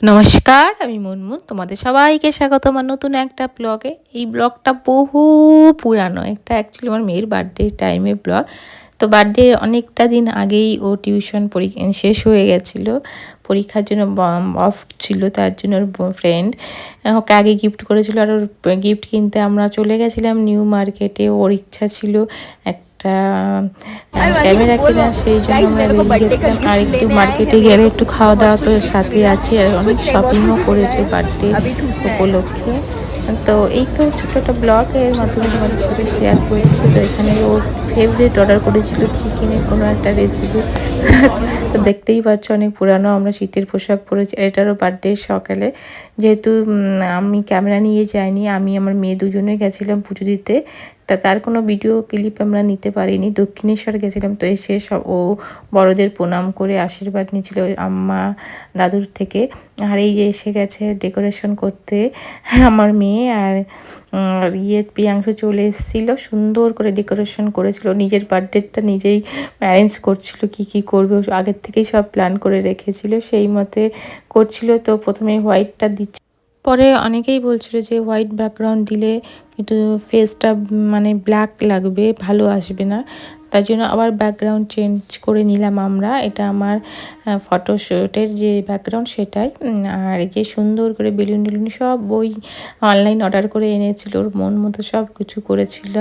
নমস্কার, আমি মুনমুন। তোমাদের সবাইকে স্বাগত আমার নতুন একটা ব্লগে। এই ব্লগটা বহু পুরানো, একটা অ্যাকচুয়ালি আমার মেয়ের বার্থডে টাইমের ব্লগ। তো বার্থডে অনেকটা দিন আগেই ও টিউশন শেষ হয়ে গেছিলো, পরীক্ষার জন্য অফ ছিল, তার জন্য ওর ফ্রেন্ড ওকে আগে গিফট করেছিল। আর ওর গিফট কিনতে আমরা চলে গেছিলাম নিউ মার্কেটে। ওর ইচ্ছা ছিল একটা ক্যামেরা কেনা, সেই জন্য আমরা বেরিয়ে গেছিলাম। আর একটু মার্কেটে গেলে একটু খাওয়া দাওয়া তো সাথে আছে, আর অনেক শপিংও করেছে বার্থডে উপলক্ষে। তো এই তো ছোটো একটা ব্লগ এর মাধ্যমে তোমাদের সাথে শেয়ার করছি। তো এখানে ও ফেভারিট অর্ডার করেছিল চিকেনের কোনো একটা রেসিপি। তো দেখতেই পাচ্ছ অনেক পুরানো, আমরা শীতের পোশাক পরেছি। এটারও বার্থডে সকালে, যেহেতু আমি ক্যামেরা নিয়ে যাইনি, আমি আমার মেয়ে দুজনে গেছিলাম পুজো দিতে। তার কোনো ভিডিও ক্লিপ আমরা নিতে পারিনি। দক্ষিণেশ্বর গেছিলাম, তো এসে সব ও বড়দের প্রণাম করে আশীর্বাদ নিয়েছিল আম্মা দাদুর থেকে। আর এই যে এসে গেছে ডেকোরেশন করতে আমার মেয়ে। আর প্রিয়াংশু চলে এসেছিলো, সুন্দর করে ডেকোরেশন করেছিল, নিজের বার্থডেটা নিজেই অ্যারেঞ্জ করছিল, কি করবে আগের থেকেই সব প্ল্যান করে রেখেছিল, সেই মতে করছিল। তো প্রথমে হোয়াইটটা দিচ্ছে, পরে অনেকেই বলছিল যে হোয়াইট ব্যাকগ্রাউন্ড দিলে কিন্তু ফেসটা মানে ব্ল্যাক লাগবে, ভালো আসবে না। তার জন্য আবার ব্যাকগ্রাউন্ড চেঞ্জ করে নিলাম আমরা। এটা আমার ফটোশ্যুটের যে ব্যাকগ্রাউন্ড সেটাই। আর যে সুন্দর করে বেলুন টেলুন সব বই অনলাইন অর্ডার করে এনেছিল, ওর মন মতো সব কিছু করেছিল।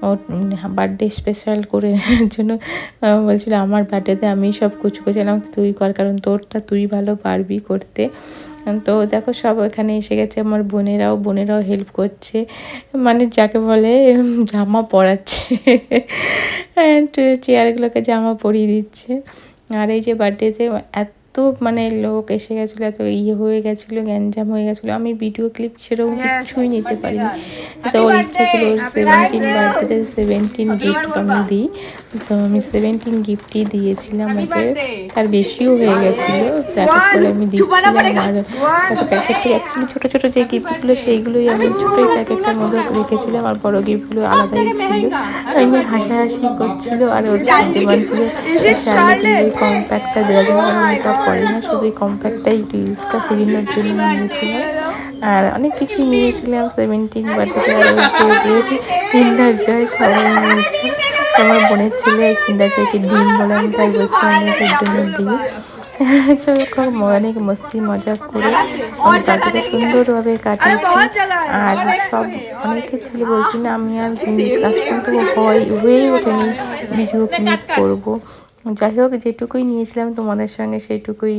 ওর বার্থডে স্পেশাল করে জন্য বলছিল আমার বার্থডেতে আমি সব কিছু করেছিলাম, তুই কর, কারণ তোরটা তুই ভালো পারবি করতে। তো দেখো সব এখানে এসে গেছে, আমার বোনেরাও হেল্প করছে, মানে যাকে বলে জামা পরাচ্ছে, চেয়ারগুলোকে জামা পরিয়ে দিচ্ছে। আর এই যে বার্থডেতে এত মানে লোক এসে গেছিলো, এত হয়ে গেছিলো, গ্যাঞ্জাম হয়ে গেছিলো, আমি ভিডিও ক্লিপ সেরকম কিছুই নিতে পারিনি। তো ওর ইচ্ছা ছিল ওর 17 বার্থডেতে 17 গিফট আমি দিই। তো আমি 17 গিফটই দিয়েছিলাম ওকে, তার বেশিও হয়ে গেছিলো। তো এক এক করে আমি দিচ্ছিলাম। আর প্যাকেট থেকে অ্যাকচুয়ালি ছোটো ছোটো যে গিফটগুলো সেইগুলোই আমি ছোটোই প্যাকেটটার মধ্যে রেখেছিলাম, আর বড়ো গিফটগুলো আলাদাই ছিল। এমনি হাসাহাসি করছিল। আর ওর ডিমান্ড ছিল শার্লেটের ওই কম্প্যাক্টটা দেওয়া যায়, কারণ মেকআপ করে না, শুধু ওই কম্প্যাক্টটাই একটু ইউজ করে, সেজন্য জন্য নিয়েছিলাম। আর অনেক কিছুই নিয়েছিলাম 17 বার্থডে। আর ওই কিন্ডার জয় সবাই নিয়েছে। আমার বোনের ছেলে ওই কিন্ডার জয়কে ডিম বলে, আমি তাই বলছি আমি ওর জন্য দিই। খুব অনেক মস্তি মজা করে আমি বার্থডেটা সুন্দরভাবে কাটিয়েছি। আর সব অনেকে ছিল, বলছি না আমি আর লাস্ট পর্যন্ত হয়েই ওঠেনি ভিডিও ক্লিপ করবো। যাই হোক, যেটুকুই নিয়েছিলাম তোমাদের সঙ্গে সেইটুকুই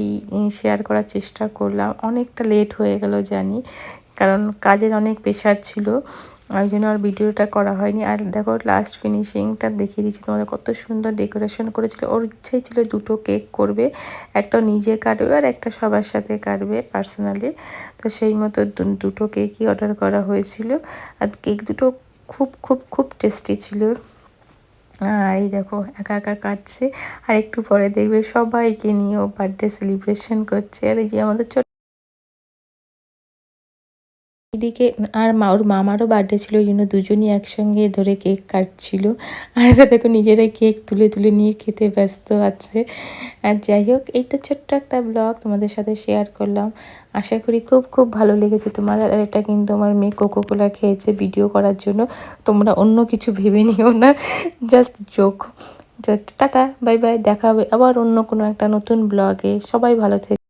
শেয়ার করার চেষ্টা করলাম। অনেকটা লেট হয়ে গেল জানি, কারণ কাজের অনেক প্রেশার ছিল, ওই জন্য আর ভিডিওটা করা হয়নি। আর দেখো লাস্ট ফিনিশিংটা দেখিয়ে দিচ্ছি তোমাদের, কত সুন্দর ডেকোরেশন করেছিল। ওর ইচ্ছাই ছিল দুটো কেক করবে, একটা নিজে কাটবে আর একটা সবার সাথে কাটবে পার্সোনালি। তো সেই মতো দুটো কেকই অর্ডার করা হয়েছিল। আর কেক দুটো খুব খুব খুব টেস্টি ছিল। আর এই দেখো একা একা কাটছে, আর একটু পরে দেখবে সবাইকে নিয়েও বার্থডে সেলিব্রেশন করছে। আর এই যে আমাদের এদিকে আর ওর মামারও বার্থডে ছিল, ওই জন্য দুজনই একসঙ্গে ধরে কেক কাটছিল। আর এটা দেখো নিজেরাই কেক তুলে তুলে নিয়ে খেতে ব্যস্ত আছে। আর যাই হোক, এই তো ছোট্ট একটা ব্লগ তোমাদের সাথে শেয়ার করলাম। আশা করি খুব খুব ভালো লেগেছে তোমাদের। আর এটা কিন্তু আমার মেয়ে কোকোকোলা খেয়েছে ভিডিও করার জন্য, তোমরা অন্য কিছু ভেবে নিও না, just joke. Tata, bye bye, দেখা হবে আবার অন্য কোনো একটা নতুন ব্লগে। সবাই ভালো থেকে